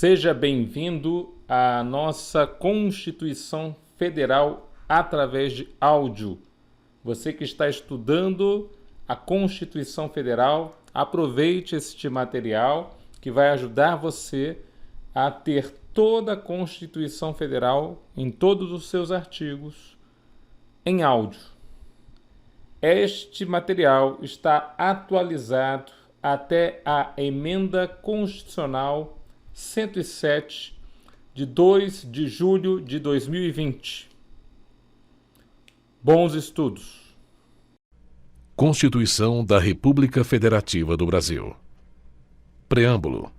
Seja bem-vindo à nossa Constituição Federal através de áudio. Você que está estudando a Constituição Federal, aproveite este material que vai ajudar você a ter toda a Constituição Federal em todos os seus artigos em áudio. Este material está atualizado até a Emenda Constitucional 107, de 2 de julho de 2020. Bons estudos. Constituição da República Federativa do Brasil. Preâmbulo.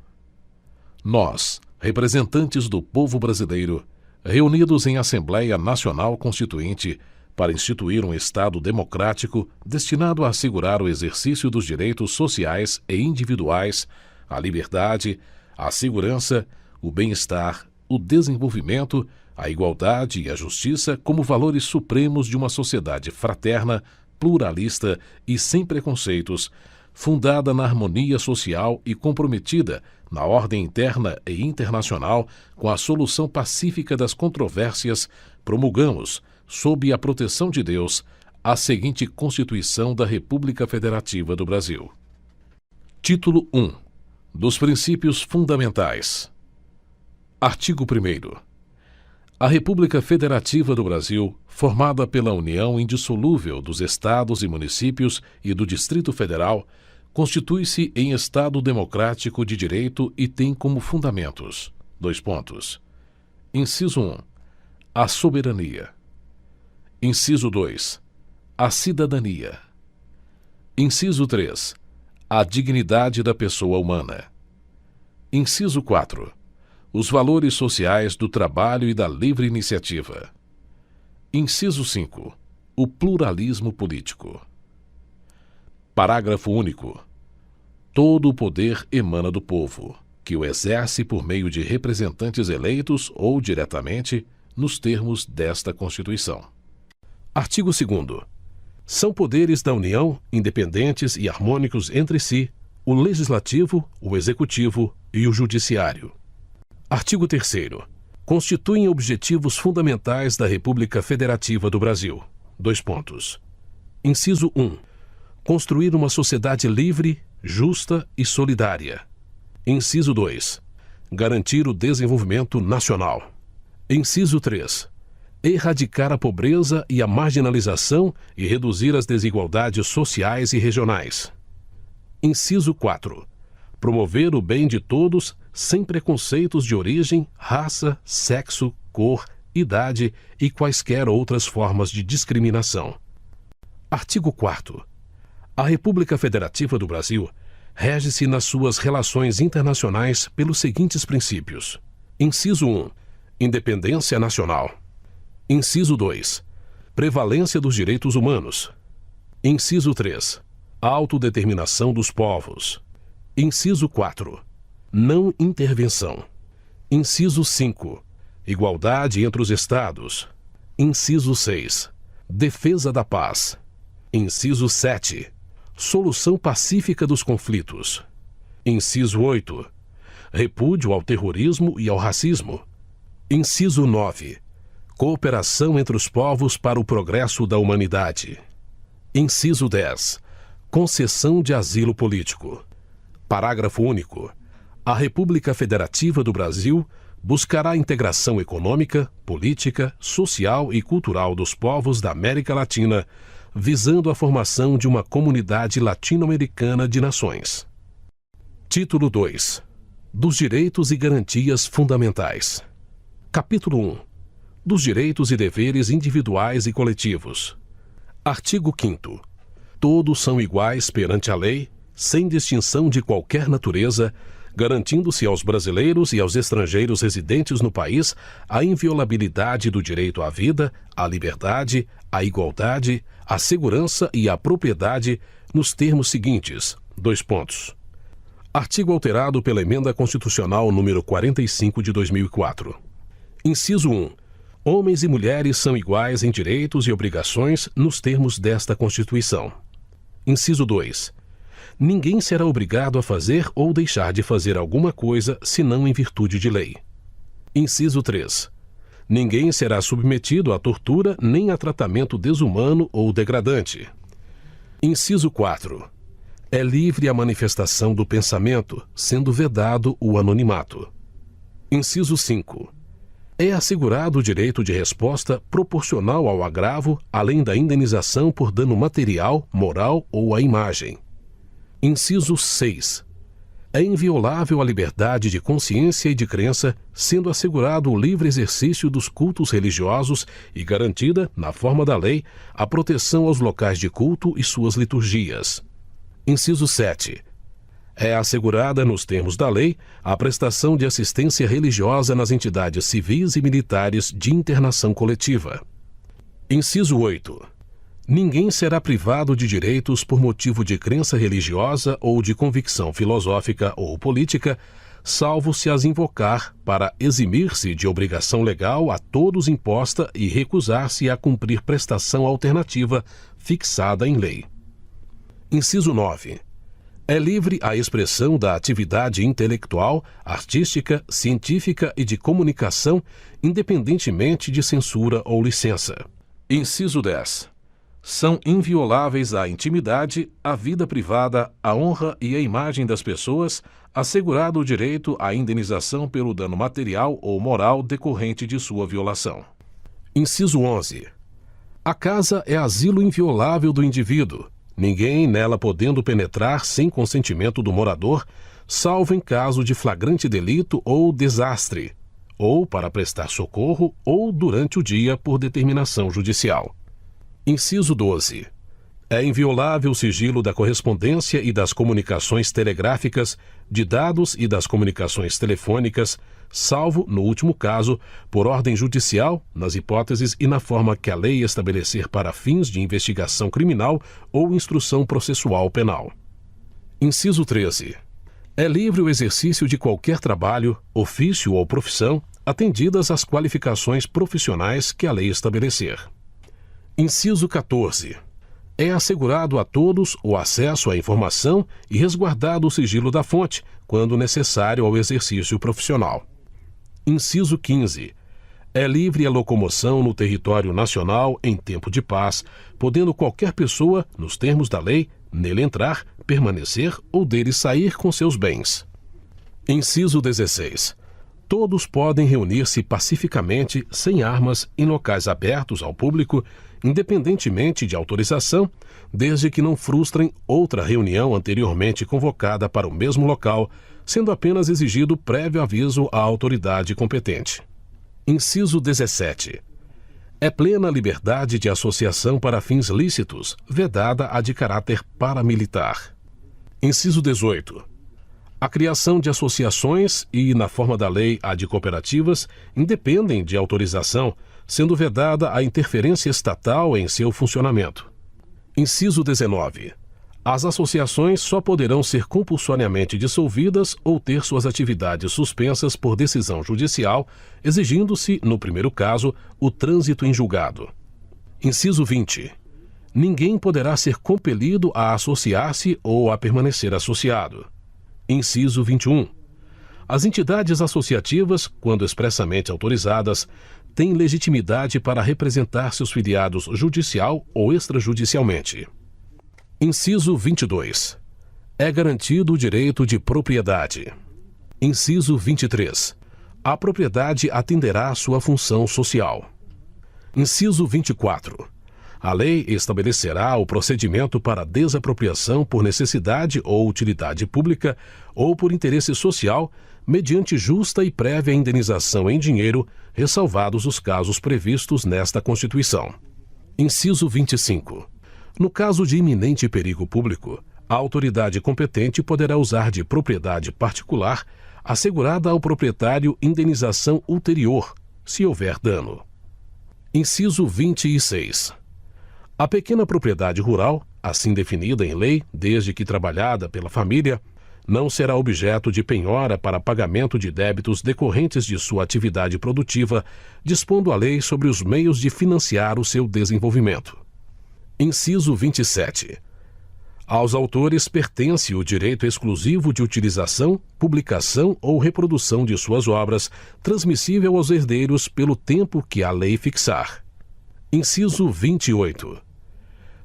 Nós, representantes do povo brasileiro, reunidos em Assembleia Nacional Constituinte, para instituir um Estado democrático destinado a assegurar o exercício dos direitos sociais e individuais, a liberdade, a segurança, o bem-estar, o desenvolvimento, a igualdade e a justiça como valores supremos de uma sociedade fraterna, pluralista e sem preconceitos, fundada na harmonia social e comprometida na ordem interna e internacional com a solução pacífica das controvérsias, promulgamos, sob a proteção de Deus, a seguinte Constituição da República Federativa do Brasil. Título 1. Dos princípios fundamentais. Artigo 1º. A República Federativa do Brasil, formada pela união indissolúvel dos estados e municípios e do Distrito Federal, constitui-se em Estado democrático de direito e tem como fundamentos: Inciso 1. A soberania. Inciso 2. A cidadania. Inciso 3. A dignidade da pessoa humana. Inciso 4. Os valores sociais do trabalho e da livre iniciativa. Inciso 5. O pluralismo político. Parágrafo único. Todo o poder emana do povo, que o exerce por meio de representantes eleitos ou diretamente, nos termos desta Constituição. Artigo 2º. São poderes da União, independentes e harmônicos entre si, o Legislativo, o Executivo e o Judiciário. Artigo 3º. Constituem objetivos fundamentais da República Federativa do Brasil. Inciso 1. Construir uma sociedade livre, justa e solidária. Inciso 2. Garantir o desenvolvimento nacional. Inciso 3. Erradicar a pobreza e a marginalização e reduzir as desigualdades sociais e regionais. Inciso 4. Promover o bem de todos sem preconceitos de origem, raça, sexo, cor, idade e quaisquer outras formas de discriminação. Artigo 4º. A República Federativa do Brasil rege-se nas suas relações internacionais pelos seguintes princípios. Inciso 1. Independência nacional. Inciso 2. Prevalência dos direitos humanos. Inciso 3. Autodeterminação dos povos. Inciso 4. Não intervenção. Inciso 5. Igualdade entre os Estados. Inciso 6. Defesa da paz. Inciso 7. Solução pacífica dos conflitos. Inciso 8. Repúdio ao terrorismo e ao racismo. Inciso 9. Cooperação entre os povos para o progresso da humanidade. Inciso 10. Concessão de asilo político. Parágrafo único. A República Federativa do Brasil buscará a integração econômica, política, social e cultural dos povos da América Latina, visando a formação de uma comunidade latino-americana de nações. Título 2. Dos direitos e garantias fundamentais. Capítulo 1. Dos direitos e deveres individuais e coletivos. Artigo 5º. Todos são iguais perante a lei, sem distinção de qualquer natureza, garantindo-se aos brasileiros e aos estrangeiros residentes no país a inviolabilidade do direito à vida, à liberdade, à igualdade, à segurança e à propriedade, nos termos seguintes: Artigo alterado pela Emenda Constitucional número 45 de 2004. Inciso 1. Homens e mulheres são iguais em direitos e obrigações nos termos desta Constituição. Inciso 2. ninguém será obrigado a fazer ou deixar de fazer alguma coisa senão em virtude de lei. Inciso 3. Ninguém será submetido a tortura nem a tratamento desumano ou degradante. Inciso 4. É livre a manifestação do pensamento, sendo vedado o anonimato. Inciso 5. É assegurado o direito de resposta proporcional ao agravo, além da indenização por dano material, moral ou à imagem. Inciso 6. É inviolável a liberdade de consciência e de crença, sendo assegurado o livre exercício dos cultos religiosos e garantida, na forma da lei, a proteção aos locais de culto e suas liturgias. Inciso 7. É assegurada, nos termos da lei, a prestação de assistência religiosa nas entidades civis e militares de internação coletiva. Inciso 8. Ninguém será privado de direitos por motivo de crença religiosa ou de convicção filosófica ou política, salvo se as invocar para eximir-se de obrigação legal a todos imposta e recusar-se a cumprir prestação alternativa fixada em lei. Inciso 9. É livre a expressão da atividade intelectual, artística, científica e de comunicação, independentemente de censura ou licença. Inciso 10. São invioláveis a intimidade, a vida privada, a honra e a imagem das pessoas, assegurado o direito à indenização pelo dano material ou moral decorrente de sua violação. Inciso 11. A casa é asilo inviolável do indivíduo, ninguém nela podendo penetrar sem consentimento do morador, salvo em caso de flagrante delito ou desastre, ou para prestar socorro ou durante o dia por determinação judicial. Inciso 12. É inviolável o sigilo da correspondência e das comunicações telegráficas, de dados e das comunicações telefônicas, salvo, no último caso, por ordem judicial, nas hipóteses e na forma que a lei estabelecer para fins de investigação criminal ou instrução processual penal. Inciso 13. É livre o exercício de qualquer trabalho, ofício ou profissão, atendidas as qualificações profissionais que a lei estabelecer. Inciso 14. É assegurado a todos o acesso à informação e resguardado o sigilo da fonte, quando necessário ao exercício profissional. Inciso 15. É livre a locomoção no território nacional em tempo de paz, podendo qualquer pessoa, nos termos da lei, nele entrar, permanecer ou dele sair com seus bens. Inciso 16. Todos podem reunir-se pacificamente, sem armas, em locais abertos ao público, independentemente de autorização, desde que não frustrem outra reunião anteriormente convocada para o mesmo local, sendo apenas exigido prévio aviso à autoridade competente. Inciso 17. É plena a liberdade de associação para fins lícitos, vedada a de caráter paramilitar. Inciso 18. A criação de associações e, na forma da lei, a de cooperativas, independem de autorização, sendo vedada a interferência estatal em seu funcionamento. Inciso 19. As associações só poderão ser compulsoriamente dissolvidas ou ter suas atividades suspensas por decisão judicial, exigindo-se, no primeiro caso, o trânsito em julgado. Inciso 20. Ninguém poderá ser compelido a associar-se ou a permanecer associado. Inciso 21. As entidades associativas, quando expressamente autorizadas, têm legitimidade para representar seus filiados judicial ou extrajudicialmente. Inciso 22. É garantido o direito de propriedade. Inciso 23. A propriedade atenderá à sua função social. Inciso 24. A lei estabelecerá o procedimento para desapropriação por necessidade ou utilidade pública ou por interesse social, mediante justa e prévia indenização em dinheiro, ressalvados os casos previstos nesta Constituição. Inciso 25. No caso de iminente perigo público, a autoridade competente poderá usar de propriedade particular, assegurada ao proprietário indenização ulterior, se houver dano. Inciso 26. A pequena propriedade rural, assim definida em lei, desde que trabalhada pela família, não será objeto de penhora para pagamento de débitos decorrentes de sua atividade produtiva, dispondo a lei sobre os meios de financiar o seu desenvolvimento. Inciso 27. Aos autores pertence o direito exclusivo de utilização, publicação ou reprodução de suas obras, transmissível aos herdeiros pelo tempo que a lei fixar. Inciso 28.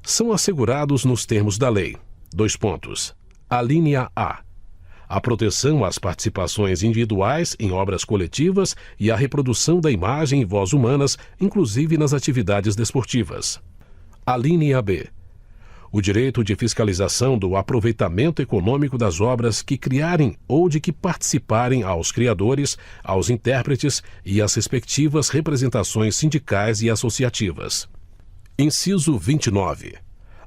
São assegurados nos termos da lei: Alínea A. A proteção às participações individuais em obras coletivas e a reprodução da imagem e voz humanas, inclusive nas atividades desportivas. Alínea B. O direito de fiscalização do aproveitamento econômico das obras que criarem ou de que participarem aos criadores, aos intérpretes e às respectivas representações sindicais e associativas. Inciso 29.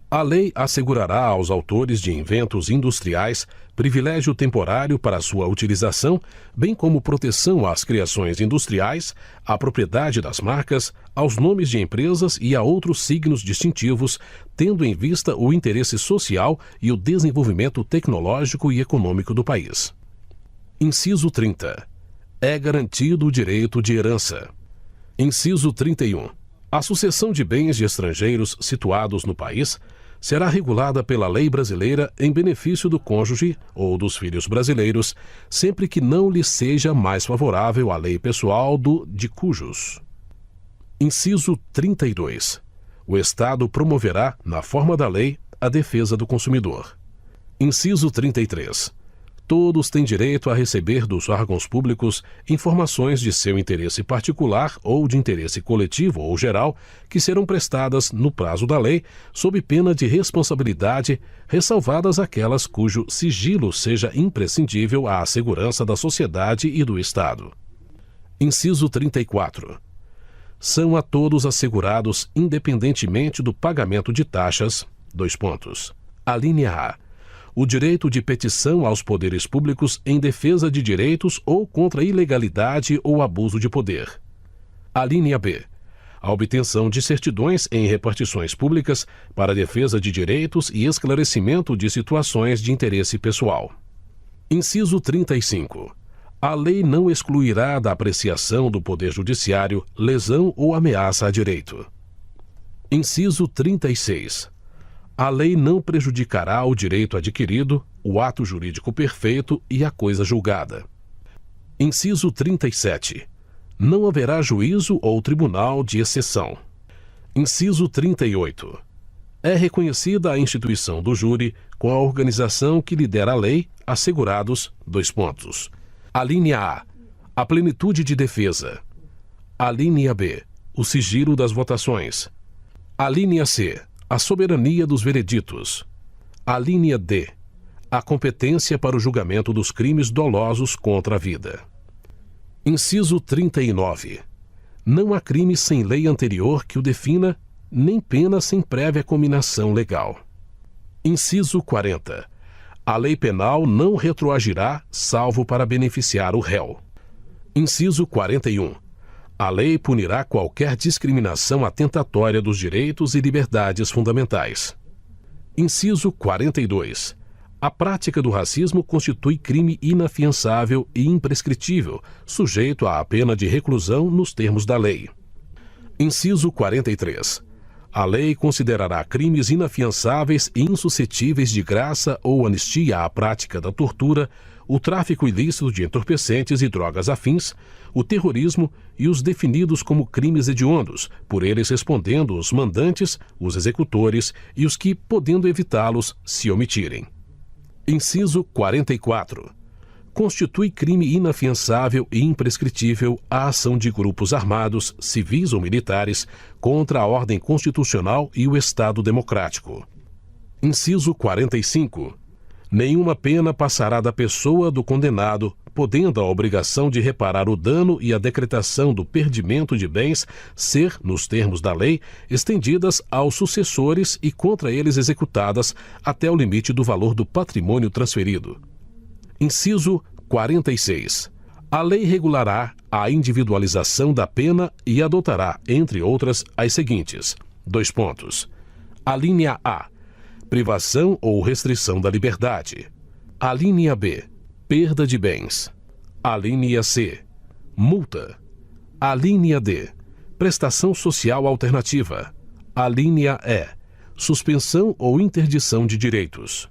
A lei assegurará aos autores de inventos industriais privilégio temporário para sua utilização, bem como proteção às criações industriais, à propriedade das marcas, aos nomes de empresas e a outros signos distintivos, tendo em vista o interesse social e o desenvolvimento tecnológico e econômico do país. Inciso 30. É garantido o direito de herança. Inciso 31. A sucessão de bens de estrangeiros situados no país será regulada pela lei brasileira em benefício do cônjuge ou dos filhos brasileiros, sempre que não lhe seja mais favorável a lei pessoal de cujos. Inciso 32. O Estado promoverá, na forma da lei, a defesa do consumidor. Inciso 33. Todos têm direito a receber dos órgãos públicos informações de seu interesse particular ou de interesse coletivo ou geral, que serão prestadas no prazo da lei, sob pena de responsabilidade, ressalvadas aquelas cujo sigilo seja imprescindível à segurança da sociedade e do Estado. Inciso 34. São a todos assegurados, independentemente do pagamento de taxas: Alínea A. O direito de petição aos poderes públicos em defesa de direitos ou contra a ilegalidade ou abuso de poder. Alínea B. A obtenção de certidões em repartições públicas para defesa de direitos e esclarecimento de situações de interesse pessoal. Inciso 35. A lei não excluirá da apreciação do Poder Judiciário lesão ou ameaça a direito. Inciso 36. A lei não prejudicará o direito adquirido, o ato jurídico perfeito e a coisa julgada. Inciso 37. Não haverá juízo ou tribunal de exceção. Inciso 38. É reconhecida a instituição do júri com a organização que lhe der a lei, assegurados: Alínea A. A plenitude de defesa. Alínea B. O sigilo das votações. Alínea C. A soberania dos vereditos. Alínea D. A competência para o julgamento dos crimes dolosos contra a vida. Inciso 39. Não há crime sem lei anterior que o defina, nem pena sem prévia cominação legal. Inciso 40. A lei penal não retroagirá, salvo para beneficiar o réu. Inciso 41. A lei punirá qualquer discriminação atentatória dos direitos e liberdades fundamentais. Inciso 42. A prática do racismo constitui crime inafiançável e imprescritível, sujeito à pena de reclusão nos termos da lei. Inciso 43. A lei considerará crimes inafiançáveis e insuscetíveis de graça ou anistia à prática da tortura, o tráfico ilícito de entorpecentes e drogas afins, o terrorismo e os definidos como crimes hediondos, por eles respondendo os mandantes, os executores e os que, podendo evitá-los, se omitirem. Inciso 44. Constitui crime inafiançável e imprescritível a ação de grupos armados, civis ou militares, contra a ordem constitucional e o Estado democrático. Inciso 45. Nenhuma pena passará da pessoa do condenado, podendo a obrigação de reparar o dano e a decretação do perdimento de bens ser, nos termos da lei, estendidas aos sucessores e contra eles executadas até o limite do valor do patrimônio transferido. Inciso 46. A lei regulará a individualização da pena e adotará, entre outras, as seguintes: Alínea A. Privação ou restrição da liberdade. Alínea B. Perda de bens. Alínea C. Multa. Alínea D. Prestação social alternativa. Alínea E. suspensão ou interdição de direitos.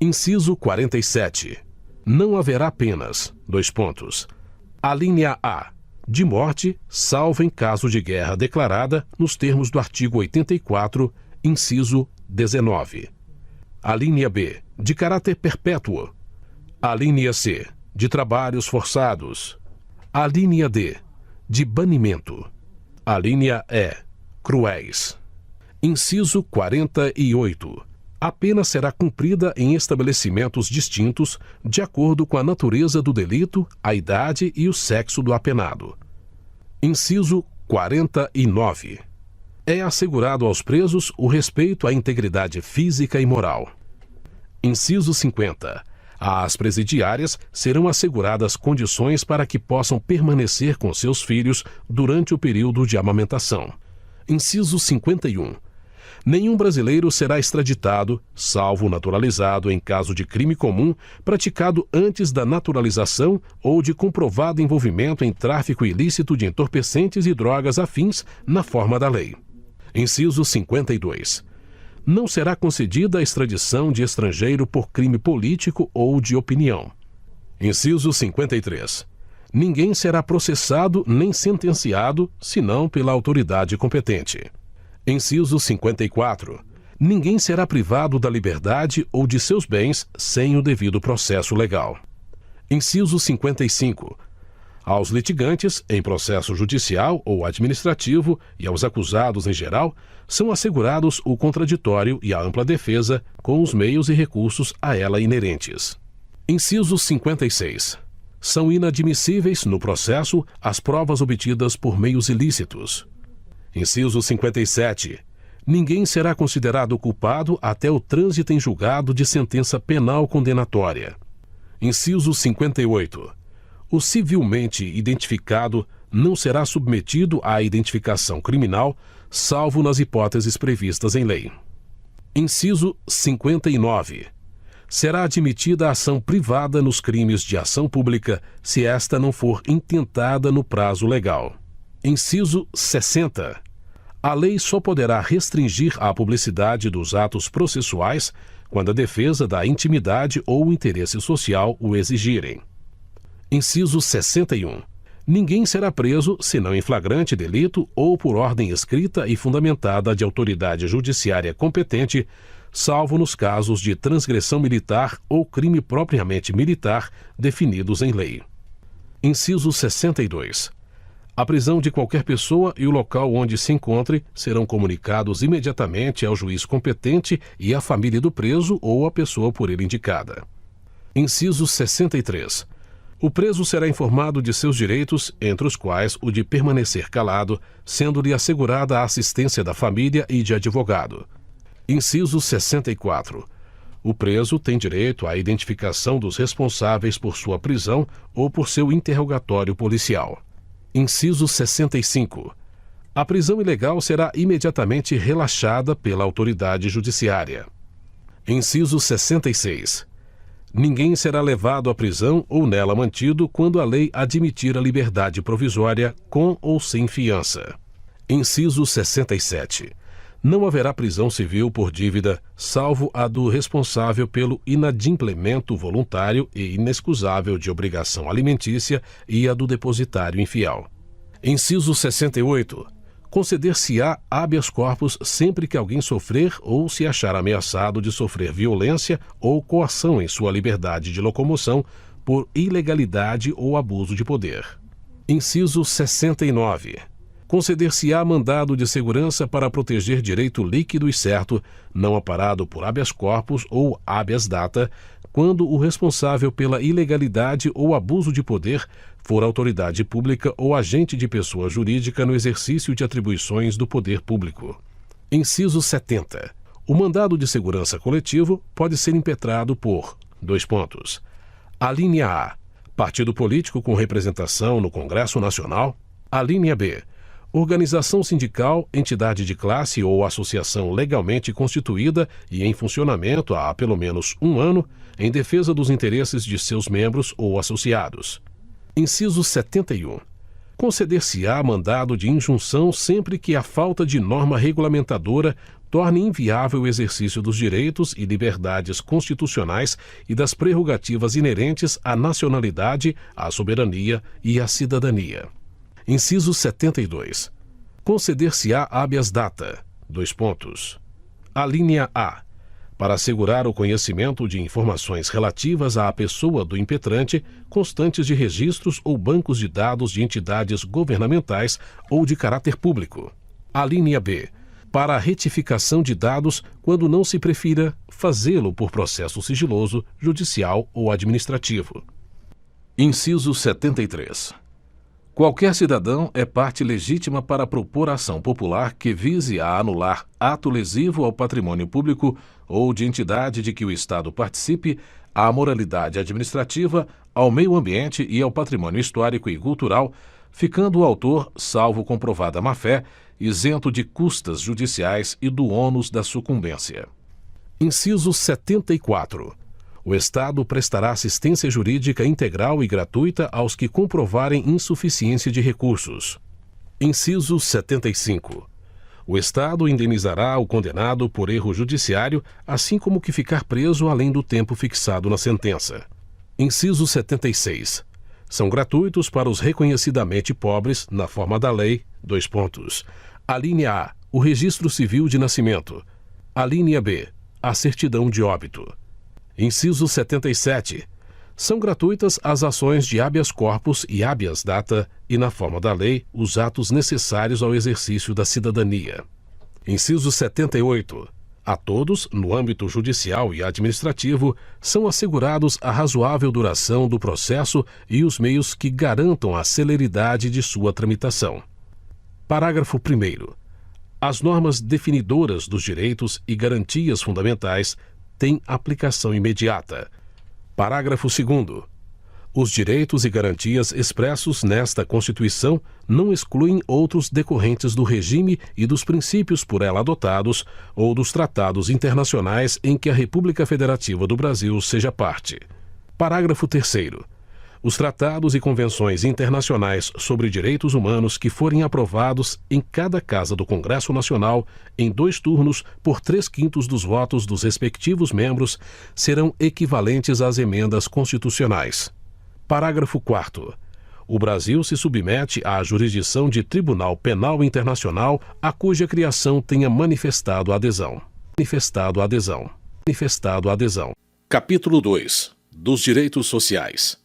Inciso 47. Não haverá penas. Alínea A. De morte, salvo em caso de guerra declarada nos termos do artigo 84, inciso 19. Alínea B. De caráter perpétuo. Alínea C. De trabalhos forçados. Alínea D. De banimento. Alínea E. Cruéis. Inciso 48. A pena será cumprida em estabelecimentos distintos, de acordo com a natureza do delito, a idade e o sexo do apenado. Inciso 49. É assegurado aos presos o respeito à integridade física e moral. Inciso 50. Às presidiárias serão asseguradas condições para que possam permanecer com seus filhos durante o período de amamentação. Inciso 51. Nenhum brasileiro será extraditado, salvo naturalizado em caso de crime comum praticado antes da naturalização ou de comprovado envolvimento em tráfico ilícito de entorpecentes e drogas afins na forma da lei. Inciso 52. Não será concedida a extradição de estrangeiro por crime político ou de opinião. Inciso 53. Ninguém será processado nem sentenciado, senão pela autoridade competente. Inciso 54. Ninguém será privado da liberdade ou de seus bens sem o devido processo legal. Inciso 55. Aos litigantes, em processo judicial ou administrativo, e aos acusados em geral, são assegurados o contraditório e a ampla defesa, com os meios e recursos a ela inerentes. Inciso 56. São inadmissíveis, no processo, as provas obtidas por meios ilícitos. Inciso 57. Ninguém será considerado culpado até o trânsito em julgado de sentença penal condenatória. Inciso 58. O civilmente identificado não será submetido à identificação criminal, salvo nas hipóteses previstas em lei. Inciso 59. Será admitida a ação privada nos crimes de ação pública, se esta não for intentada no prazo legal. Inciso 60. A lei só poderá restringir a publicidade dos atos processuais quando a defesa da intimidade ou o interesse social o exigirem. Inciso 61. Ninguém será preso senão em flagrante delito ou por ordem escrita e fundamentada de autoridade judiciária competente, salvo nos casos de transgressão militar ou crime propriamente militar definidos em lei. Inciso 62. A prisão de qualquer pessoa e o local onde se encontre serão comunicados imediatamente ao juiz competente e à família do preso ou à pessoa por ele indicada. Inciso 63. O preso será informado de seus direitos, entre os quais o de permanecer calado, sendo-lhe assegurada a assistência da família e de advogado. Inciso 64. O preso tem direito à identificação dos responsáveis por sua prisão ou por seu interrogatório policial. Inciso 65. A prisão ilegal será imediatamente relaxada pela autoridade judiciária. Inciso 66. Ninguém será levado à prisão ou nela mantido quando a lei admitir a liberdade provisória com ou sem fiança. Inciso 67. Não haverá prisão civil por dívida, salvo a do responsável pelo inadimplemento voluntário e inexcusável de obrigação alimentícia e a do depositário infiel. Inciso 68. Conceder-se-á habeas corpus sempre que alguém sofrer ou se achar ameaçado de sofrer violência ou coação em sua liberdade de locomoção por ilegalidade ou abuso de poder. Inciso 69. Conceder-se-á mandado de segurança para proteger direito líquido e certo, não amparado por habeas corpus ou habeas data, quando o responsável pela ilegalidade ou abuso de poder for autoridade pública ou agente de pessoa jurídica no exercício de atribuições do poder público. Inciso 70. O mandado de segurança coletivo pode ser impetrado por: Alínea A. Partido político com representação no Congresso Nacional. Alínea B. Organização sindical, entidade de classe ou associação legalmente constituída e em funcionamento há pelo menos 1 ano, em defesa dos interesses de seus membros ou associados. Inciso 71. Conceder-se-á mandado de injunção sempre que a falta de norma regulamentadora torne inviável o exercício dos direitos e liberdades constitucionais e das prerrogativas inerentes à nacionalidade, à soberania e à cidadania. Inciso 72. Conceder-se-á habeas data. Alínea A. Para assegurar o conhecimento de informações relativas à pessoa do impetrante, constantes de registros ou bancos de dados de entidades governamentais ou de caráter público. Alínea B. Para a retificação de dados, quando não se prefira fazê-lo por processo sigiloso, judicial ou administrativo. Inciso 73. Qualquer cidadão é parte legítima para propor ação popular que vise a anular ato lesivo ao patrimônio público ou de entidade de que o Estado participe, à moralidade administrativa, ao meio ambiente e ao patrimônio histórico e cultural, ficando o autor, salvo comprovada má-fé, isento de custas judiciais e do ônus da sucumbência. Inciso 74. O Estado prestará assistência jurídica integral e gratuita aos que comprovarem insuficiência de recursos. Inciso 75. O Estado indenizará o condenado por erro judiciário, assim como o que ficar preso além do tempo fixado na sentença. Inciso 76. São gratuitos para os reconhecidamente pobres, na forma da lei, : Alínea A. O registro civil de nascimento. Alínea B. A certidão de óbito. Inciso 77. São gratuitas as ações de habeas corpus e habeas data e, na forma da lei, os atos necessários ao exercício da cidadania. Inciso 78. A todos, no âmbito judicial e administrativo, são assegurados a razoável duração do processo e os meios que garantam a celeridade de sua tramitação. Parágrafo 1º. As normas definidoras dos direitos e garantias fundamentais têm aplicação imediata. Parágrafo 2º. Os direitos e garantias expressos nesta Constituição não excluem outros decorrentes do regime e dos princípios por ela adotados ou dos tratados internacionais em que a República Federativa do Brasil seja parte. Parágrafo 3º. Os tratados e convenções internacionais sobre direitos humanos que forem aprovados em cada casa do Congresso Nacional em 2 turnos por 3/5 dos votos dos respectivos membros serão equivalentes às emendas constitucionais. Parágrafo 4º. O Brasil se submete à jurisdição de Tribunal Penal Internacional a cuja criação tenha manifestado adesão. Capítulo 2. Dos direitos sociais.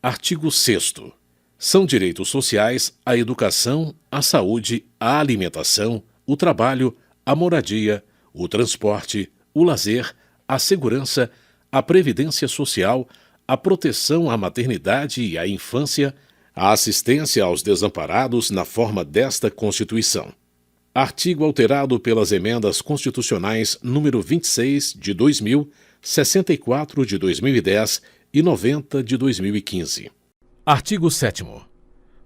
Artigo 6º. São direitos sociais a educação, a saúde, a alimentação, o trabalho, a moradia, o transporte, o lazer, a segurança, a previdência social, a proteção à maternidade e à infância, a assistência aos desamparados na forma desta Constituição. Artigo alterado pelas emendas constitucionais número 26 de 2000, 64 de 2010 e 90 de 2015. Artigo 7º.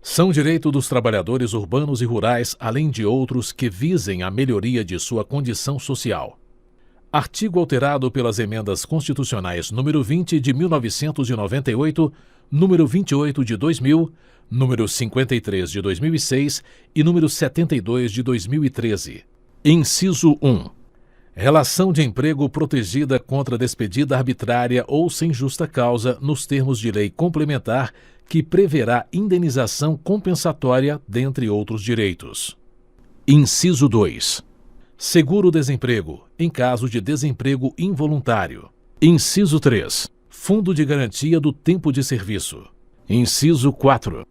São direito dos trabalhadores urbanos e rurais, além de outros que visem a melhoria de sua condição social. Artigo alterado pelas emendas constitucionais número 20 de 1998, número 28 de 2000, número 53 de 2006 e número 72 de 2013. Inciso 1. Relação de emprego protegida contra despedida arbitrária ou sem justa causa nos termos de lei complementar que preverá indenização compensatória, dentre outros direitos. Inciso 2. Seguro-desemprego, em caso de desemprego involuntário. Inciso 3. Fundo de garantia do tempo de serviço. Inciso 4.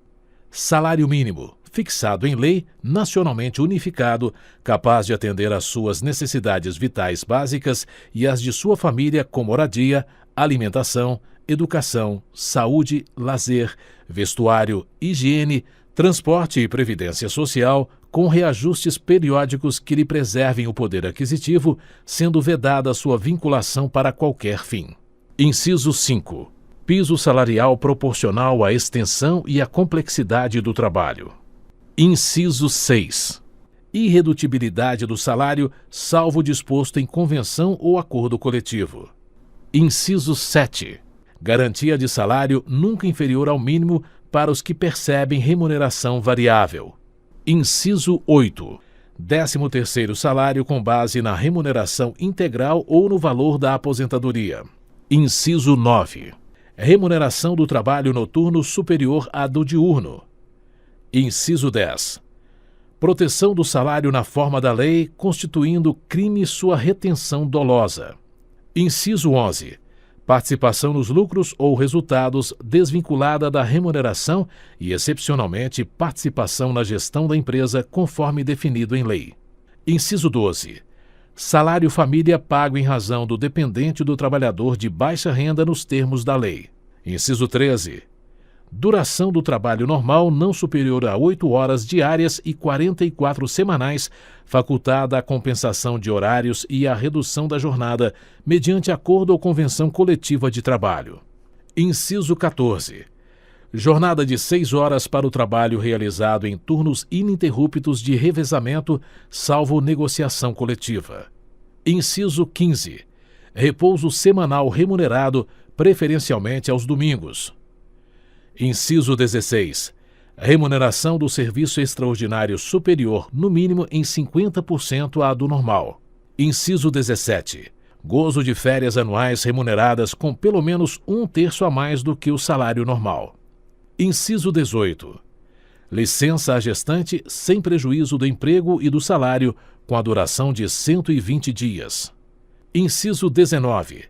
Salário mínimo, fixado em lei, nacionalmente unificado, capaz de atender às suas necessidades vitais básicas e às de sua família com moradia, alimentação, educação, saúde, lazer, vestuário, higiene, transporte e previdência social, com reajustes periódicos que lhe preservem o poder aquisitivo, sendo vedada sua vinculação para qualquer fim. Inciso 5. Piso salarial proporcional à extensão e à complexidade do trabalho. Inciso 6. Irredutibilidade do salário, salvo o disposto em convenção ou acordo coletivo. Inciso 7. Garantia de salário nunca inferior ao mínimo para os que percebem remuneração variável. Inciso 8. 13º salário com base na remuneração integral ou no valor da aposentadoria. Inciso 9. Remuneração do trabalho noturno superior à do diurno. Inciso 10. Proteção do salário na forma da lei, constituindo crime sua retenção dolosa. Inciso 11. Participação nos lucros ou resultados desvinculada da remuneração e, excepcionalmente, participação na gestão da empresa conforme definido em lei. Inciso 12. Salário família pago em razão do dependente do trabalhador de baixa renda nos termos da lei. Inciso 13. Duração do trabalho normal não superior a 8 horas diárias e 44 semanais, facultada a compensação de horários e a redução da jornada, mediante acordo ou convenção coletiva de trabalho. Inciso 14. Jornada de 6 horas para o trabalho realizado em turnos ininterruptos de revezamento, salvo negociação coletiva. Inciso 15. Repouso semanal remunerado, preferencialmente aos domingos. Inciso 16. Remuneração do serviço extraordinário superior, no mínimo em 50% à do normal. Inciso 17. Gozo de férias anuais remuneradas com pelo menos 1/3 a mais do que o salário normal. Inciso 18. Licença à gestante sem prejuízo do emprego e do salário, com a duração de 120 dias. Inciso 19.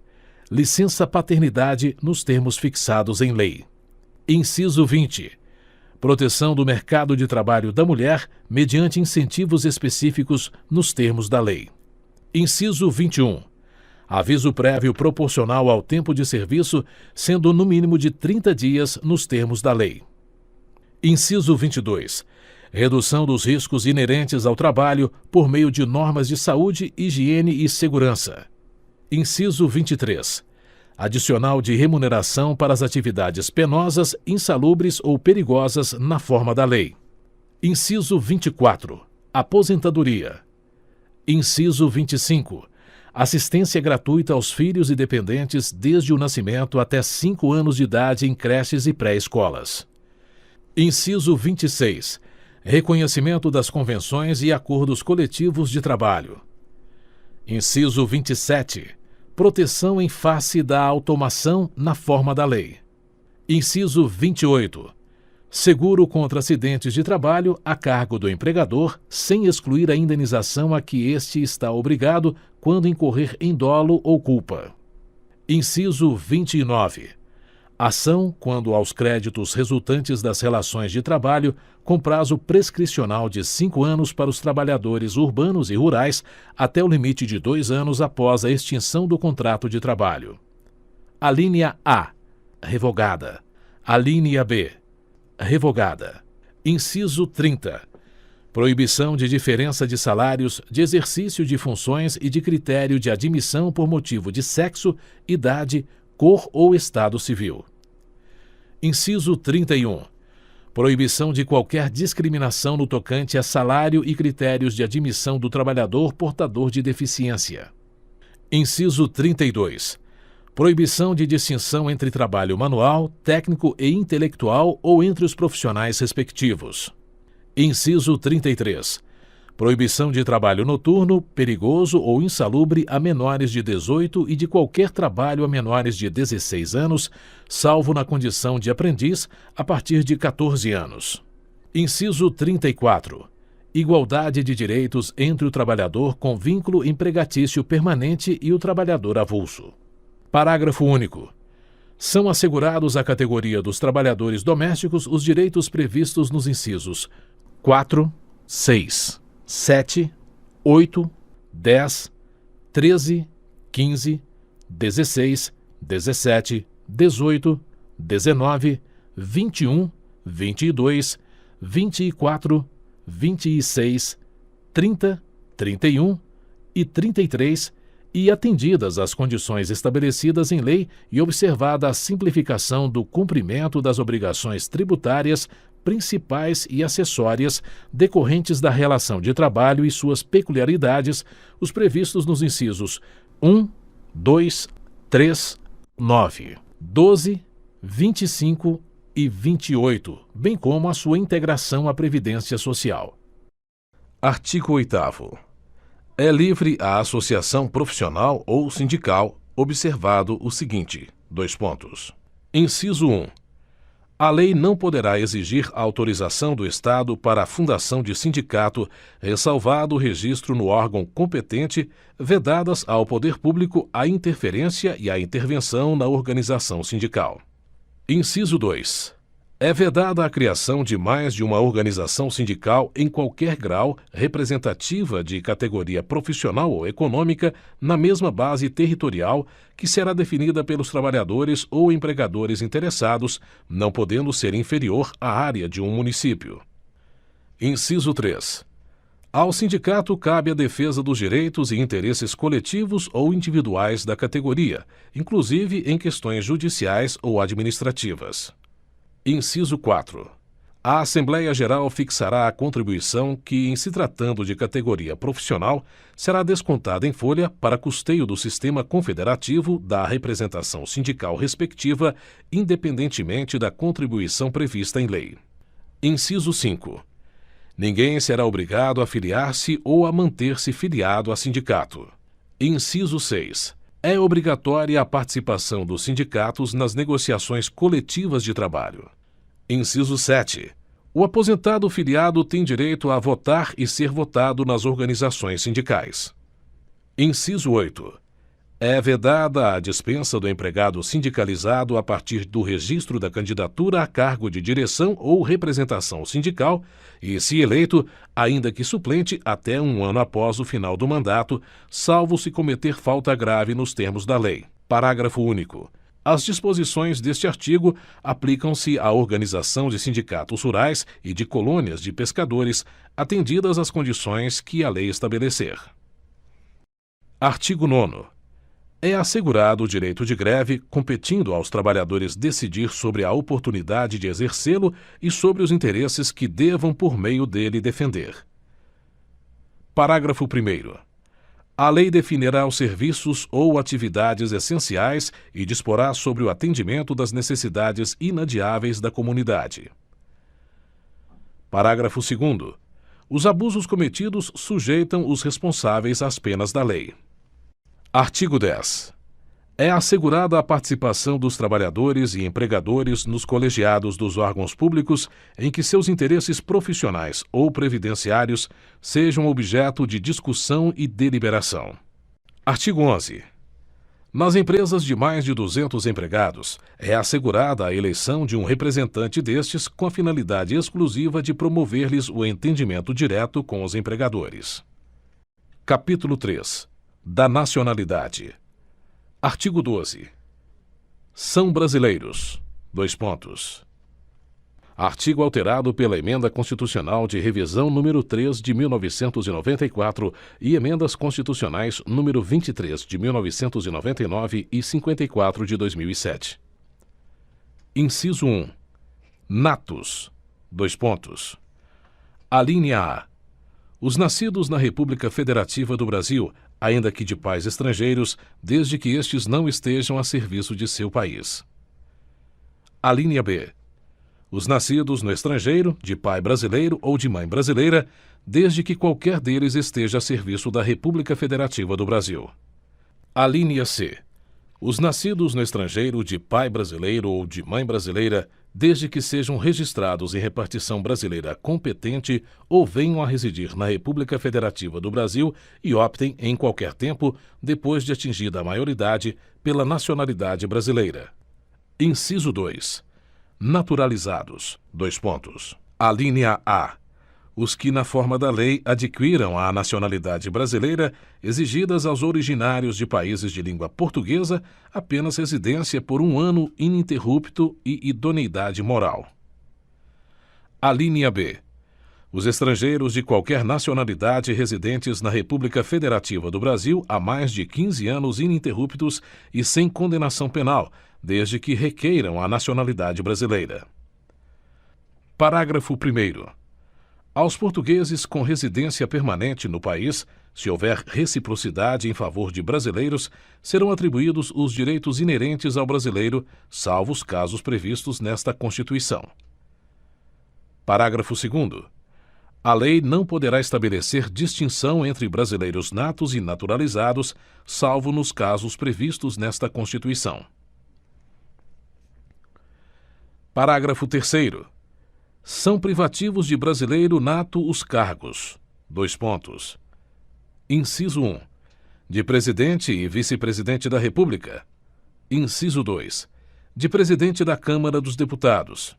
Licença paternidade nos termos fixados em lei. Inciso 20. Proteção do mercado de trabalho da mulher mediante incentivos específicos nos termos da lei. Inciso 21. Aviso prévio proporcional ao tempo de serviço, sendo no mínimo de 30 dias nos termos da lei. Inciso 22. Redução dos riscos inerentes ao trabalho por meio de normas de saúde, higiene e segurança. Inciso 23. Adicional de remuneração para as atividades penosas, insalubres ou perigosas na forma da lei. Inciso 24. Aposentadoria. Inciso 25. Assistência gratuita aos filhos e dependentes desde o nascimento até 5 anos de idade em creches e pré-escolas. Inciso 26. Reconhecimento das convenções e acordos coletivos de trabalho. Inciso 27. Proteção em face da automação na forma da lei. Inciso 28. Seguro contra acidentes de trabalho a cargo do empregador, sem excluir a indenização a que este está obrigado quando incorrer em dolo ou culpa. Inciso 29. Ação quando aos créditos resultantes das relações de trabalho, com prazo prescricional de 5 anos para os trabalhadores urbanos e rurais, até o limite de 2 anos após a extinção do contrato de trabalho. Alínea A. Revogada. Alínea B. Revogada. Inciso 30. Proibição de diferença de salários, de exercício de funções e de critério de admissão por motivo de sexo, idade, cor ou estado civil. Inciso 31. Proibição de qualquer discriminação no tocante a salário e critérios de admissão do trabalhador portador de deficiência. Inciso 32. Proibição de distinção entre trabalho manual, técnico e intelectual ou entre os profissionais respectivos. Inciso 33. Proibição de trabalho noturno, perigoso ou insalubre a menores de 18 e de qualquer trabalho a menores de 16 anos, salvo na condição de aprendiz, a partir de 14 anos. Inciso 34. Igualdade de direitos entre o trabalhador com vínculo empregatício permanente e o trabalhador avulso. Parágrafo único. São assegurados à categoria dos trabalhadores domésticos os direitos previstos nos incisos 4, 6, 7, 8, 10, 13, 15, 16, 17, 18, 19, 21, 22, 24, 26, 30, 31 e 33, e atendidas as condições estabelecidas em lei e observada a simplificação do cumprimento das obrigações tributárias principais e acessórias decorrentes da relação de trabalho e suas peculiaridades, os previstos nos incisos 1, 2, 3, 9, 12, 25 e 28, bem como a sua integração à Previdência Social. Artigo 8º. É livre a associação profissional ou sindical, observado o seguinte: dois pontos. Inciso 1. A lei não poderá exigir autorização do Estado para a fundação de sindicato, ressalvado o registro no órgão competente, vedadas ao poder público a interferência e a intervenção na organização sindical. Inciso 2. É vedada a criação de mais de uma organização sindical em qualquer grau, representativa de categoria profissional ou econômica, na mesma base territorial, que será definida pelos trabalhadores ou empregadores interessados, não podendo ser inferior à área de um município. Inciso 3. Ao sindicato cabe a defesa dos direitos e interesses coletivos ou individuais da categoria, inclusive em questões judiciais ou administrativas. Inciso 4. A Assembleia Geral fixará a contribuição que, em se tratando de categoria profissional, será descontada em folha para custeio do sistema confederativo da representação sindical respectiva, independentemente da contribuição prevista em lei. Inciso 5. Ninguém será obrigado a filiar-se ou a manter-se filiado a sindicato. Inciso 6. É obrigatória a participação dos sindicatos nas negociações coletivas de trabalho. Inciso 7. O aposentado filiado tem direito a votar e ser votado nas organizações sindicais. Inciso 8. É vedada a dispensa do empregado sindicalizado a partir do registro da candidatura a cargo de direção ou representação sindical e, se eleito, ainda que suplente até um ano após o final do mandato, salvo se cometer falta grave nos termos da lei. Parágrafo único. As disposições deste artigo aplicam-se à organização de sindicatos rurais e de colônias de pescadores, atendidas as condições que a lei estabelecer. Artigo 9º. É assegurado o direito de greve, competindo aos trabalhadores decidir sobre a oportunidade de exercê-lo e sobre os interesses que devam por meio dele defender. Parágrafo 1º. A lei definirá os serviços ou atividades essenciais e disporá sobre o atendimento das necessidades inadiáveis da comunidade. Parágrafo 2º. Os abusos cometidos sujeitam os responsáveis às penas da lei. Artigo 10. É assegurada a participação dos trabalhadores e empregadores nos colegiados dos órgãos públicos em que seus interesses profissionais ou previdenciários sejam objeto de discussão e deliberação. Artigo 11. Nas empresas de mais de 200 empregados, é assegurada a eleição de um representante destes com a finalidade exclusiva de promover-lhes o entendimento direto com os empregadores. Capítulo 3. Da nacionalidade. Artigo 12. São brasileiros. Dois pontos. Artigo alterado pela Emenda Constitucional de Revisão número 3 de 1994 e Emendas Constitucionais número 23 de 1999 e 54 de 2007. Inciso 1. Natos. Dois pontos. Alínea A. Os nascidos na República Federativa do Brasil, ainda que de pais estrangeiros, desde que estes não estejam a serviço de seu país. Alínea B. Os nascidos no estrangeiro, de pai brasileiro ou de mãe brasileira, desde que qualquer deles esteja a serviço da República Federativa do Brasil. Alínea C. Os nascidos no estrangeiro, de pai brasileiro ou de mãe brasileira, desde que sejam registrados em repartição brasileira competente ou venham a residir na República Federativa do Brasil e optem, em qualquer tempo, depois de atingida a maioridade, pela nacionalidade brasileira. Inciso 2. Naturalizados. Dois pontos. Alínea A. Os que, na forma da lei, adquiram a nacionalidade brasileira, exigidas aos originários de países de língua portuguesa, apenas residência por um ano ininterrupto e idoneidade moral. Alínea B. Os estrangeiros de qualquer nacionalidade residentes na República Federativa do Brasil há mais de 15 anos ininterruptos e sem condenação penal, desde que requeiram a nacionalidade brasileira. Parágrafo 1º. Aos portugueses com residência permanente no país, se houver reciprocidade em favor de brasileiros, serão atribuídos os direitos inerentes ao brasileiro, salvo os casos previstos nesta Constituição. Parágrafo 2º. A lei não poderá estabelecer distinção entre brasileiros natos e naturalizados, salvo nos casos previstos nesta Constituição. Parágrafo 3º. São privativos de brasileiro nato os cargos. Inciso 1. De presidente e vice-presidente da República. Inciso 2. De presidente da Câmara dos Deputados.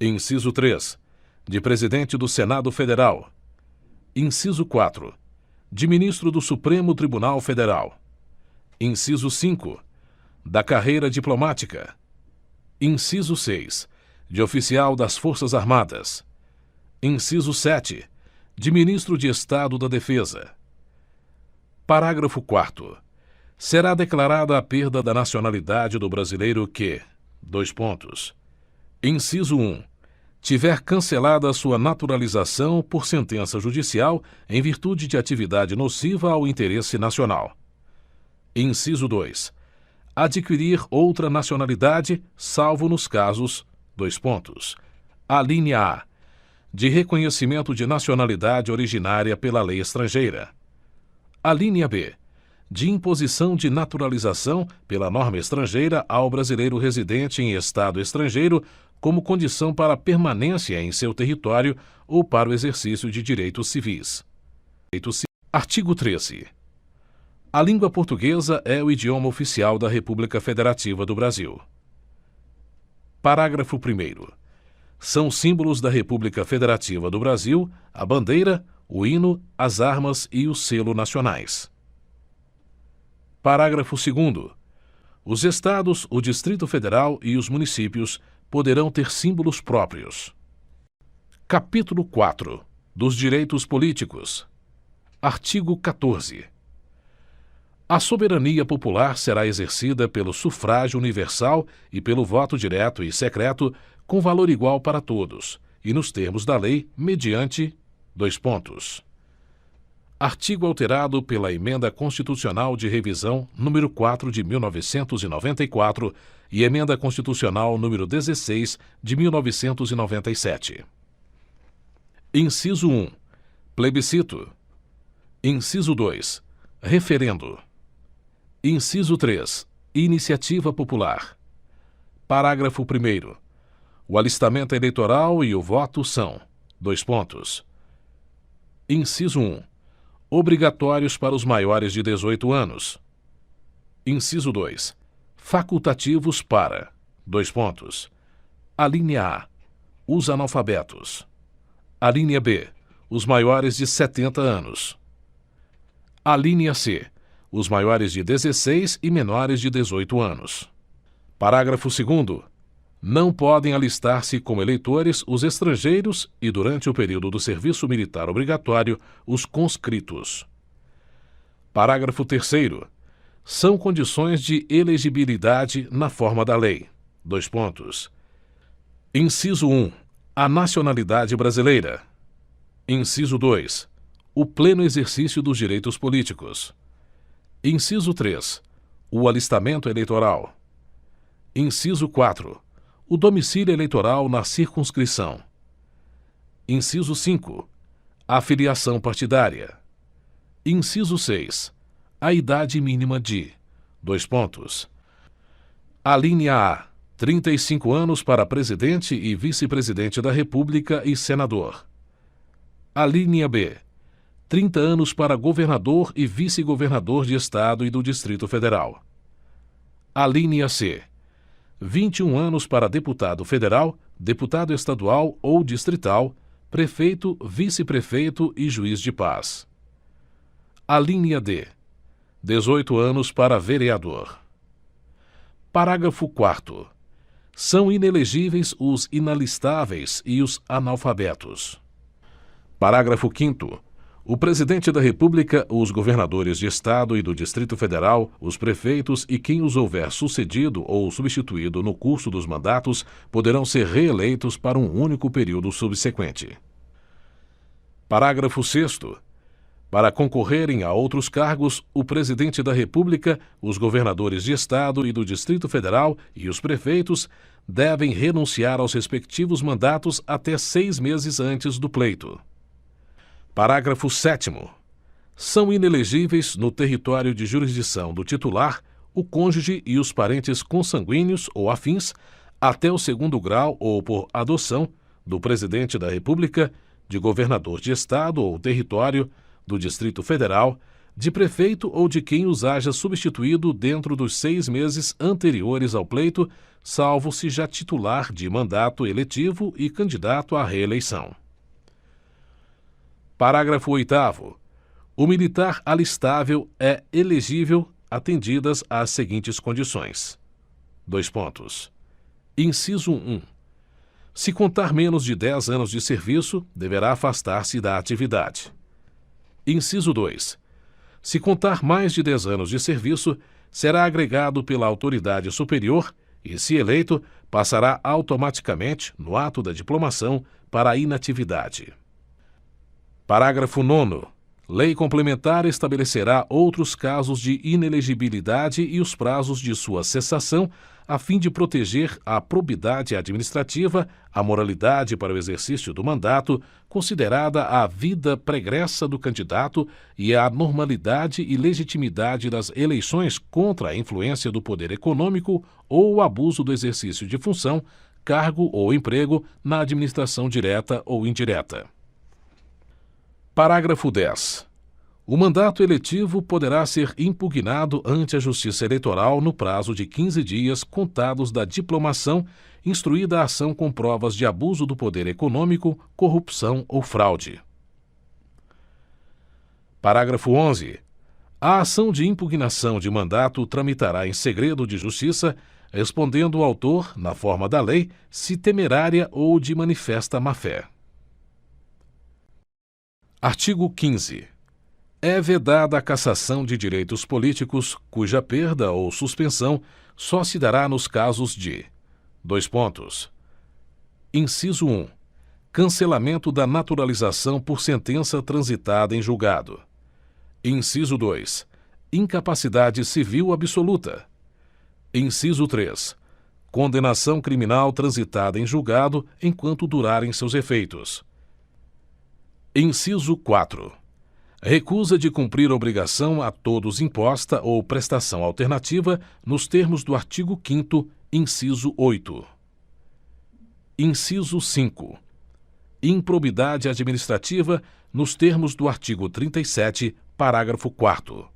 Inciso 3. De presidente do Senado Federal. Inciso 4. De ministro do Supremo Tribunal Federal. Inciso 5. Da carreira diplomática. Inciso 6. De oficial das Forças Armadas. Inciso 7. De ministro de Estado da Defesa. Parágrafo 4º. Será declarada a perda da nacionalidade do brasileiro que: Inciso 1. Tiver cancelada sua naturalização por sentença judicial em virtude de atividade nociva ao interesse nacional. Inciso 2. Adquirir outra nacionalidade, salvo nos casos: Alínea A. De reconhecimento de nacionalidade originária pela lei estrangeira. Alínea B. De imposição de naturalização pela norma estrangeira ao brasileiro residente em estado estrangeiro como condição para a permanência em seu território ou para o exercício de direitos civis. Artigo 13. A língua portuguesa é o idioma oficial da República Federativa do Brasil. Parágrafo 1º. São símbolos da República Federativa do Brasil a bandeira, o hino, as armas e o selo nacionais. Parágrafo 2º. Os estados, o Distrito Federal e os municípios poderão ter símbolos próprios. Capítulo 4. Dos direitos políticos. Artigo 14. A soberania popular será exercida pelo sufrágio universal e pelo voto direto e secreto, com valor igual para todos, e nos termos da lei, mediante: Artigo alterado pela Emenda Constitucional de Revisão número 4 de 1994 e Emenda Constitucional número 16 de 1997. Inciso 1. Plebiscito. Inciso 2. Referendo. Inciso 3. Iniciativa popular. Parágrafo 1º. O alistamento eleitoral e o voto são: Inciso 1. Obrigatórios para os maiores de 18 anos. Inciso 2. Facultativos para: Alínea A. Os analfabetos. Alínea B. Os maiores de 70 anos. Alínea C. Os maiores de 16 e menores de 18 anos. Parágrafo 2º. Não podem alistar-se como eleitores os estrangeiros e, durante o período do serviço militar obrigatório, os conscritos. Parágrafo 3º. São condições de elegibilidade na forma da lei: Inciso 1. A nacionalidade brasileira. Inciso 2. O pleno exercício dos direitos políticos. Inciso 3. O alistamento eleitoral. Inciso 4. O domicílio eleitoral na circunscrição. Inciso 5. A filiação partidária. Inciso 6. A idade mínima de: Alínea A. 35 anos para presidente e vice-presidente da República e senador. Alínea B. 30 anos para governador e vice-governador de Estado e do Distrito Federal. Alínea C. 21 anos para deputado federal, deputado estadual ou distrital, prefeito, vice-prefeito e juiz de paz. Alínea D. 18 anos para vereador. Parágrafo 4º. São inelegíveis os inalistáveis e os analfabetos. Parágrafo 5º. O Presidente da República, os governadores de Estado e do Distrito Federal, os prefeitos e quem os houver sucedido ou substituído no curso dos mandatos poderão ser reeleitos para um único período subsequente. Parágrafo 6º. Para concorrerem a outros cargos, o Presidente da República, os governadores de Estado e do Distrito Federal e os prefeitos devem renunciar aos respectivos mandatos até 6 meses antes do pleito. Parágrafo 7º. São inelegíveis no território de jurisdição do titular o cônjuge e os parentes consanguíneos ou afins, até o segundo grau ou por adoção, do Presidente da República, de governador de Estado ou território, do Distrito Federal, de prefeito ou de quem os haja substituído dentro dos 6 meses anteriores ao pleito, salvo se já titular de mandato eletivo e candidato à reeleição. Parágrafo 8º. O militar alistável é elegível atendidas as seguintes condições. Inciso 1. Se contar menos de 10 anos de serviço, deverá afastar-se da atividade. Inciso 2. Se contar mais de 10 anos de serviço, será agregado pela autoridade superior e, se eleito, passará automaticamente, no ato da diplomação, para a inatividade. Parágrafo 9º. Lei complementar estabelecerá outros casos de inelegibilidade e os prazos de sua cessação, a fim de proteger a probidade administrativa, a moralidade para o exercício do mandato, considerada a vida pregressa do candidato e a normalidade e legitimidade das eleições contra a influência do poder econômico ou o abuso do exercício de função, cargo ou emprego na administração direta ou indireta. Parágrafo 10. O mandato eletivo poderá ser impugnado ante a Justiça Eleitoral no prazo de 15 dias contados da diplomação, instruída a ação com provas de abuso do poder econômico, corrupção ou fraude. Parágrafo 11. A ação de impugnação de mandato tramitará em segredo de justiça, respondendo o autor, na forma da lei, se temerária ou de manifesta má-fé. Artigo 15. É vedada a cassação de direitos políticos, cuja perda ou suspensão só se dará nos casos de: Inciso 1. Cancelamento da naturalização por sentença transitada em julgado. Inciso 2. Incapacidade civil absoluta. Inciso 3. Condenação criminal transitada em julgado enquanto durarem seus efeitos. Inciso 4. Recusa de cumprir obrigação a todos imposta ou prestação alternativa nos termos do artigo 5º, inciso 8. Inciso 5. Improbidade administrativa nos termos do artigo 37, parágrafo 4º.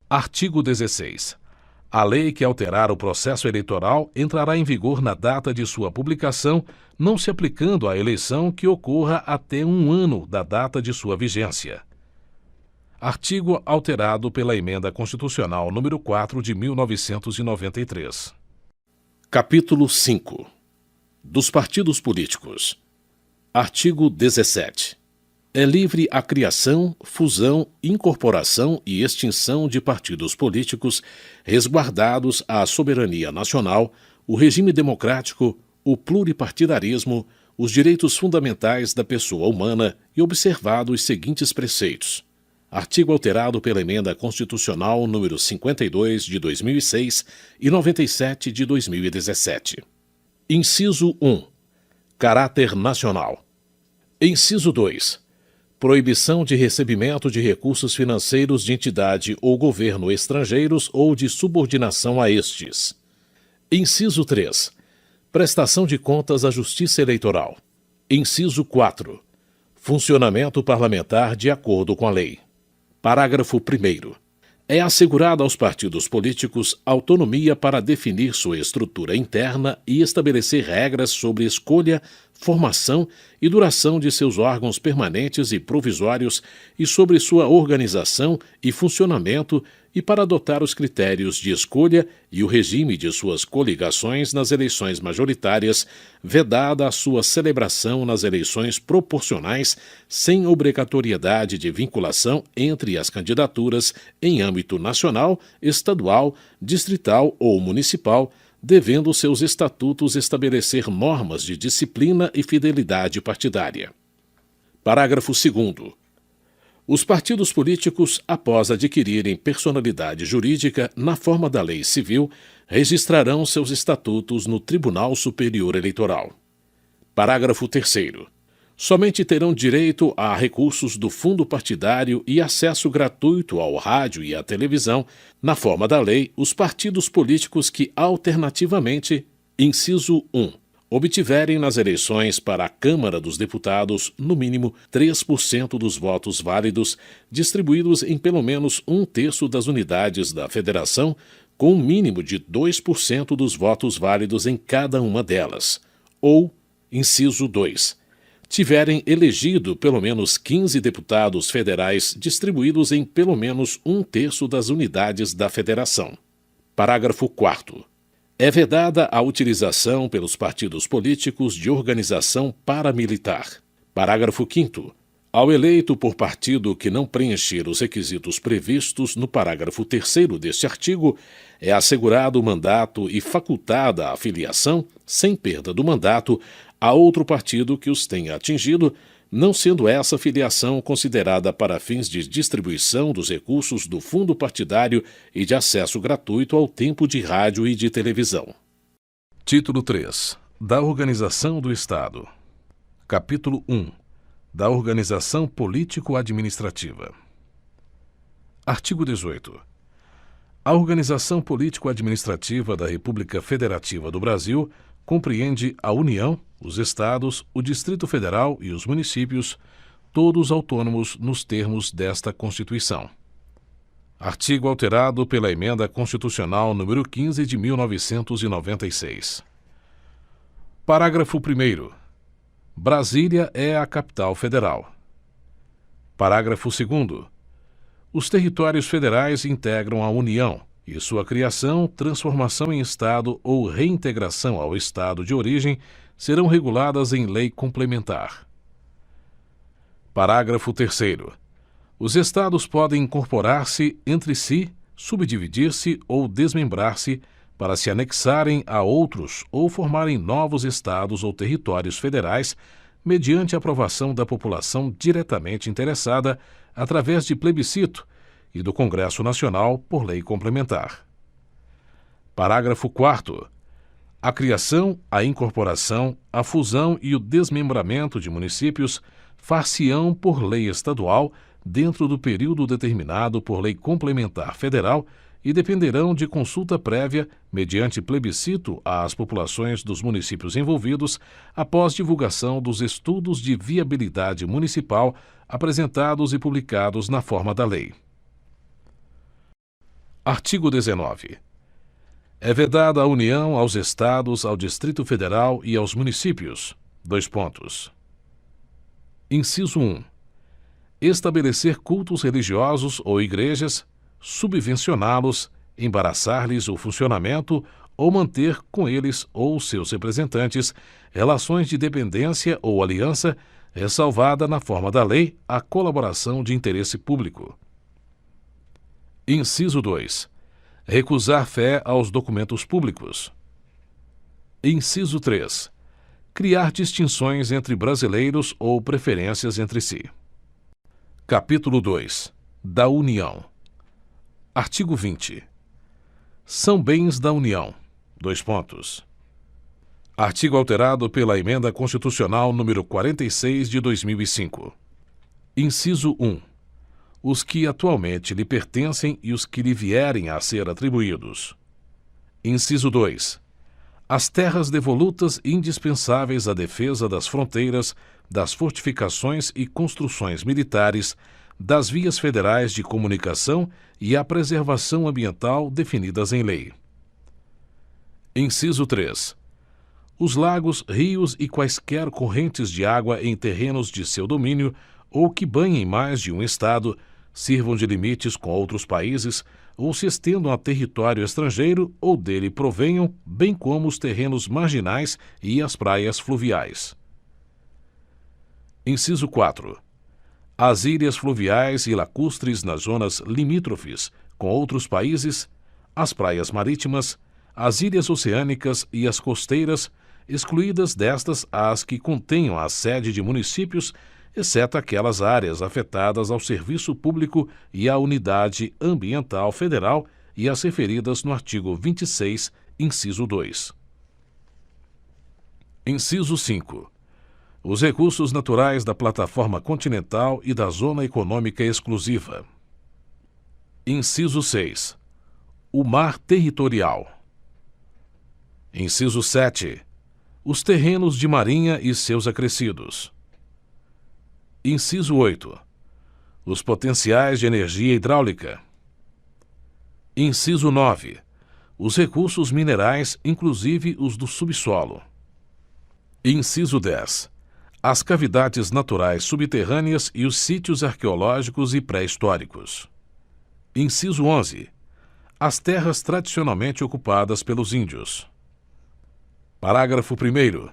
Artigo 16. A lei que alterar o processo eleitoral entrará em vigor na data de sua publicação, não se aplicando à eleição que ocorra até 1 ano da data de sua vigência. Artigo alterado pela Emenda Constitucional nº 4 de 1993. Capítulo 5. Dos partidos políticos. Artigo 17. É livre a criação, fusão, incorporação e extinção de partidos políticos, resguardados a soberania nacional, o regime democrático, o pluripartidarismo, os direitos fundamentais da pessoa humana e observado os seguintes preceitos. Artigo alterado pela Emenda Constitucional nº 52 de 2006 e 97 de 2017. Inciso 1. Caráter nacional. Inciso 2. Proibição de recebimento de recursos financeiros de entidade ou governo estrangeiros ou de subordinação a estes. Inciso 3. Prestação de contas à Justiça Eleitoral. Inciso 4. Funcionamento parlamentar de acordo com a lei. Parágrafo 1º. É assegurada aos partidos políticos autonomia para definir sua estrutura interna e estabelecer regras sobre escolha, formação e duração de seus órgãos permanentes e provisórios e sobre sua organização e funcionamento e para adotar os critérios de escolha e o regime de suas coligações nas eleições majoritárias, vedada a sua celebração nas eleições proporcionais sem obrigatoriedade de vinculação entre as candidaturas em âmbito nacional, estadual, distrital ou municipal, devendo seus estatutos estabelecer normas de disciplina e fidelidade partidária. Parágrafo 2º. Os partidos políticos, após adquirirem personalidade jurídica na forma da lei civil, registrarão seus estatutos no Tribunal Superior Eleitoral. Parágrafo 3º. Somente terão direito a recursos do fundo partidário e acesso gratuito ao rádio e à televisão, na forma da lei, os partidos políticos que alternativamente, inciso 1, obtiverem nas eleições para a Câmara dos Deputados, no mínimo, 3% dos votos válidos, distribuídos em pelo menos 1/3 das unidades da federação, com um mínimo de 2% dos votos válidos em cada uma delas. Ou, inciso 2, tiverem elegido pelo menos 15 deputados federais distribuídos em pelo menos 1/3 das unidades da federação. Parágrafo 4º. É vedada a utilização pelos partidos políticos de organização paramilitar. Parágrafo 5º. Ao eleito por partido que não preencher os requisitos previstos no parágrafo 3º deste artigo, é assegurado o mandato e facultada a filiação, sem perda do mandato, a outro partido que os tenha atingido, não sendo essa filiação considerada para fins de distribuição dos recursos do fundo partidário e de acesso gratuito ao tempo de rádio e de televisão. Título 3. Da Organização do Estado. Capítulo 1. Da Organização Político-Administrativa. Artigo 18. A organização político-administrativa da República Federativa do Brasil compreende a União, os Estados, o Distrito Federal e os municípios, todos autônomos nos termos desta Constituição. Artigo alterado pela Emenda Constitucional número 15 de 1996. Parágrafo 1º. Brasília é a capital federal. Parágrafo 2º. Os territórios federais integram a União e sua criação, transformação em Estado ou reintegração ao Estado de origem serão reguladas em lei complementar. Parágrafo 3º. Os Estados podem incorporar-se entre si, subdividir-se ou desmembrar-se para se anexarem a outros ou formarem novos Estados ou territórios federais mediante aprovação da população diretamente interessada através de plebiscito e do Congresso Nacional por lei complementar. Parágrafo 4º. A criação, a incorporação, a fusão e o desmembramento de municípios far-se-ão por lei estadual dentro do período determinado por lei complementar federal e dependerão de consulta prévia, mediante plebiscito às populações dos municípios envolvidos, após divulgação dos estudos de viabilidade municipal apresentados e publicados na forma da lei. Artigo 19. É vedada a União aos Estados, ao Distrito Federal e aos municípios. Inciso 1. Estabelecer cultos religiosos ou igrejas, subvencioná-los, embaraçar-lhes o funcionamento ou manter com eles ou seus representantes relações de dependência ou aliança, ressalvada na forma da lei a colaboração de interesse público. Inciso 2. Recusar fé aos documentos públicos. Inciso 3. Criar distinções entre brasileiros ou preferências entre si. Capítulo 2. Da União. Artigo 20. São bens da União. Artigo alterado pela Emenda Constitucional número 46 de 2005. Inciso 1. Os que atualmente lhe pertencem e os que lhe vierem a ser atribuídos. Inciso 2. As terras devolutas indispensáveis à defesa das fronteiras, das fortificações e construções militares, das vias federais de comunicação e à preservação ambiental definidas em lei. Inciso 3. Os lagos, rios e quaisquer correntes de água em terrenos de seu domínio ou que banhem mais de um estado, sirvam de limites com outros países ou se estendam a território estrangeiro ou dele provenham, bem como os terrenos marginais e as praias fluviais. Inciso 4. As ilhas fluviais e lacustres nas zonas limítrofes com outros países, as praias marítimas, as ilhas oceânicas e as costeiras, excluídas destas as que contenham a sede de municípios, exceto aquelas áreas afetadas ao serviço público e à unidade ambiental federal e as referidas no artigo 26, inciso 2. Inciso 5. os recursos naturais da plataforma continental e da zona econômica exclusiva. Inciso 6. O mar territorial. Inciso 7. Os terrenos de marinha e seus acrescidos. Inciso 8. Os potenciais de energia hidráulica. Inciso 9. Os recursos minerais, inclusive os do subsolo. Inciso 10. As cavidades naturais subterrâneas e os sítios arqueológicos e pré-históricos. Inciso 11. As terras tradicionalmente ocupadas pelos índios. Parágrafo 1º.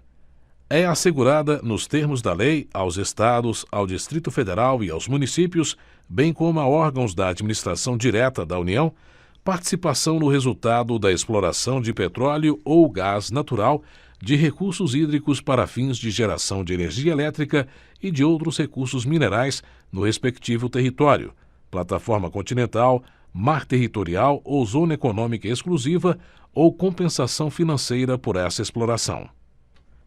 É assegurada, nos termos da lei, aos estados, ao Distrito Federal e aos municípios, bem como a órgãos da administração direta da União, participação no resultado da exploração de petróleo ou gás natural, de recursos hídricos para fins de geração de energia elétrica e de outros recursos minerais no respectivo território, plataforma continental, mar territorial ou zona econômica exclusiva ou compensação financeira por essa exploração.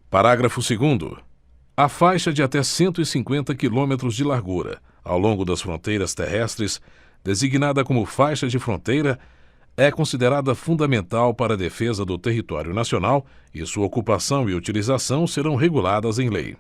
Parágrafo 2º. A faixa de até 150 quilômetros de largura, ao longo das fronteiras terrestres, designada como faixa de fronteira, é considerada fundamental para a defesa do território nacional e sua ocupação e utilização serão reguladas em lei.